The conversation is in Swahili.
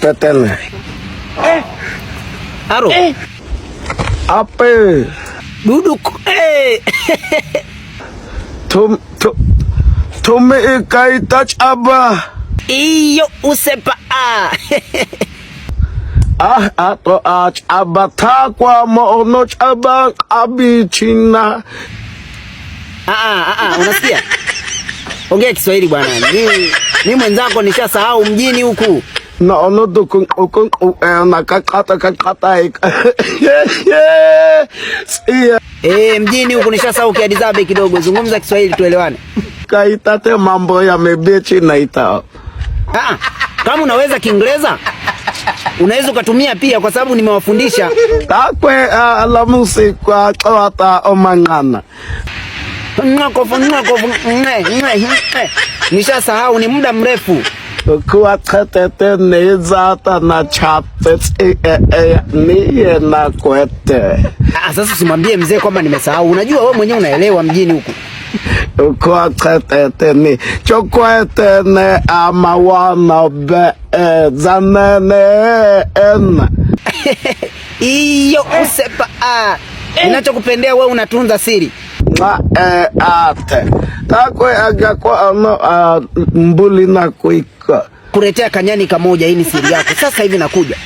Tetele. Aro. Ape. Duduk. Tume ikaitach aba. Iyo usepa. Ato abata kwa moonoch abang abichina. Unasikia? Ongea Kiswahili bwana. Mimi mwenzako nishasahau mjini huku. Naono dukung nakakata. Mjini huku nishasahau kiadizabe kidogo. Zungumza Kiswahili tuelewane. Kaitate mambo ya mebechi na ita. Kama unaweza Kiingereza unaweza ukatumia pia kwa sababu nimewafundisha. Kakwe alamusi kwa chawata omangana. Nishasahau ni muda mrefu. Kwa tetete nezata na chapete niye na kwete. Sasa usimwambie mzee kwamba nimesahau. Unajua wewe mwenyewe unaelewa mjini huku. Kwa tetete ni chokwete ne amawana be zanene ena. Iyo usepa. Ninachokupendea wewe unatunza siri. Ate. Takwe agakwa mbuli na kuika. Kuletea kanyani kamoja, hii ni siri yako. Sasa hivi nakuja.